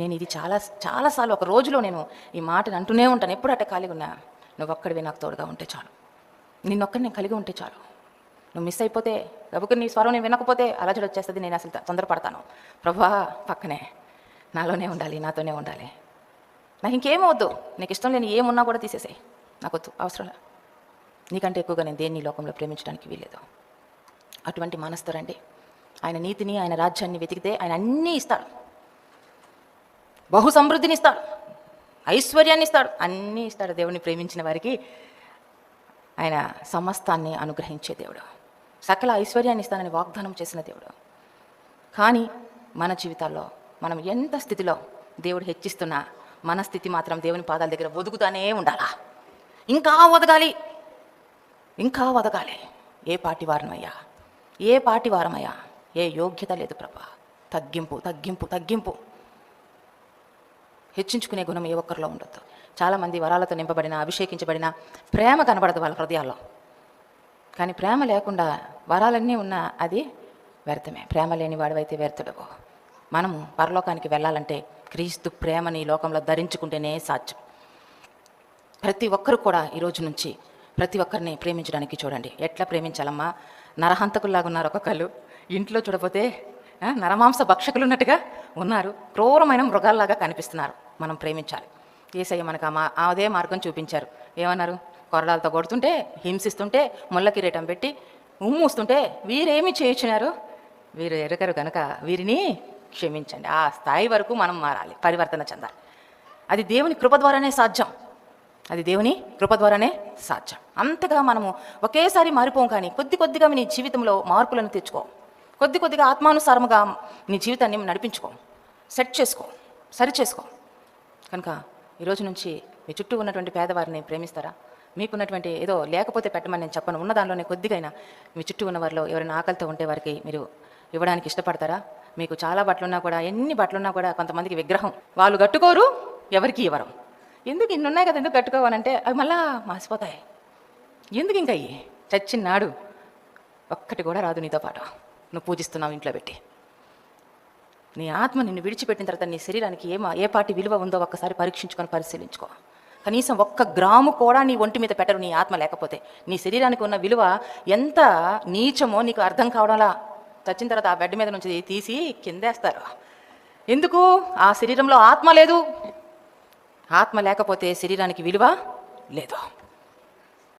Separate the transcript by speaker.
Speaker 1: నేను ఇది చాలాసార్లు ఒక రోజులో నేను ఈ మాటను అంటూనే ఉంటాను. ఎప్పుడు అట్ట ఖాళీగా ఉన్నా, నువ్వు ఒక్కడివి నాకు తోడుగా ఉంటే చాలు, నిన్నొక్కడి నేను కలిగి ఉంటే చాలు. నువ్వు మిస్ అయిపోతే, గబుకు నీ స్వరం నేను వినకపోతే అలజడి వచ్చేస్తుంది, నేను అసలు తొందరపడతాను. ప్రభా పక్కనే నాలోనే ఉండాలి, నాతోనే ఉండాలి. నాకు ఇంకేమవద్దు, నీకు ఇష్టం లేని ఏమున్నా కూడా తీసేసాయి, నాకు వద్దు, అవసరం. నీకంటే ఎక్కువగా నేను దేన్ని లోకంలో ప్రేమించడానికి వీల్లేదు. అటువంటి మనసుతో రండి. ఆయన నీతిని, ఆయన రాజ్యాన్ని వెతికితే ఆయన అన్నీ ఇస్తాడు. బహు సమృద్ధిని ఇస్తాడు, ఐశ్వర్యాన్ని ఇస్తాడు, అన్నీ ఇస్తాడు. దేవుడిని ప్రేమించిన వారికి ఆయన సమస్తాన్ని అనుగ్రహించే దేవుడు, సకల ఐశ్వర్యాన్ని ఇస్తానని వాగ్దానం చేసిన దేవుడు. కానీ మన జీవితాల్లో మనం ఎంత స్థితిలో దేవుడు హెచ్చిస్తున్నా మన స్థితి మాత్రం దేవుని పాదాల దగ్గర ఒదుగుతానే ఉండాలా. ఇంకా ఒదగాలి, ఇంకా ఒదగాలి. ఏ పాటి వారమయ్యా, ఏ పాటి వారమయ్యా, ఏ యోగ్యత లేదు ప్రభా. తగ్గింపు, తగ్గింపు, తగ్గింపు. హెచ్చించుకునే గుణం ఏ ఒక్కరిలో ఉండొద్దు. చాలామంది వరాలతో నింపబడిన, అభిషేకించబడిన ప్రేమ కనబడదు వాళ్ళ హృదయాల్లో. కానీ ప్రేమ లేకుండా వరాలన్నీ ఉన్నా అది వ్యర్థమే. ప్రేమ లేని వాడివైతే వ్యర్థుడవు. మనము పరలోకానికి వెళ్ళాలంటే క్రీస్తు ప్రేమని ఈ లోకంలో ధరించుకుంటేనే సాధ్యం. ప్రతి ఒక్కరు కూడా ఈరోజు నుంచి ప్రతి ఒక్కరిని ప్రేమించడానికి చూడండి. ఎట్లా ప్రేమించాలమ్మా? నరహంతకుల్లాగా ఉన్నారు ఒక్కొక్కళ్ళు, ఇంట్లో చూడపోతే నరమాంస భక్షకులు ఉన్నట్టుగా ఉన్నారు, క్రూరమైన మృగాల్లాగా కనిపిస్తున్నారు. మనం ప్రేమించాలి. యేసయ్య మనకు అదే మార్గం చూపించారు. ఏమన్నారు? కొరడాలతో కొడుతుంటే, హింసిస్తుంటే, ముళ్ళ కిరీటం పెట్టి ఉమ్మూస్తుంటే వీరేమి చేయించినారు? వీరు ఎరగరు కనుక వీరిని క్షమించండి. ఆ స్థాయి వరకు మనం మారాలి, పరివర్తన చెందాలి. అది దేవుని కృప ద్వారానే సాధ్యం. అది దేవుని కృప ద్వారానే సాధ్యం. అంతగా మనము ఒకేసారి మారిపోం. కానీ కొద్ది కొద్దిగా నీ జీవితంలో మార్పులను తెచ్చుకో. కొద్ది కొద్దిగా ఆత్మానుసారముగా నీ జీవితాన్ని నడిపించుకో, సెట్ చేసుకో, సరి చేసుకో. కనుక ఈరోజు నుంచి మీ చుట్టూ ఉన్నటువంటి పేదవారిని ప్రేమిస్తారా? మీకున్నటువంటి ఏదో లేకపోతే పెట్టమని నేను చెప్పను, ఉన్న దానిలోనే కొద్దిగైనా మీ చుట్టూ ఉన్న వారిలో ఎవరైనా ఆకలితో ఉంటే వారికి మీరు ఇవ్వడానికి ఇష్టపడతారా? మీకు చాలా బట్టలున్నా కూడా, ఎన్ని బట్టలున్నా కూడా కొంతమందికి విగ్రహం, వాళ్ళు కట్టుకోరు, ఎవరికి ఇవ్వరు. ఎందుకు ఇన్ని ఉన్నాయి కదా, ఎందుకు కట్టుకోవాలంటే అవి మళ్ళా మాసిపోతాయి. ఎందుకు ఇంకా అయ్యి చచ్చిన్నాడు ఒక్కటి కూడా రాదు నీతో పాటు. నువ్వు పూజిస్తున్నావు ఇంట్లో పెట్టి. నీ ఆత్మ నిన్ను విడిచిపెట్టిన తర్వాత నీ శరీరానికి ఏ పాటి విలువ ఉందో ఒక్కసారి పరీక్షించుకొని పరిశీలించుకో. కనీసం 1 గ్రాము కూడా నీ ఒంటి మీద పెట్టరు నీ ఆత్మ లేకపోతే. నీ శరీరానికి ఉన్న విలువ ఎంత నీచమో నీకు అర్థం కావడంలా. చచ్చిన తర్వాత ఆ బెడ్ మీద నుంచి తీసి కిందేస్తారు. ఎందుకు? ఆ శరీరంలో ఆత్మ లేదు. ఆత్మ లేకపోతే శరీరానికి విలువ లేదు.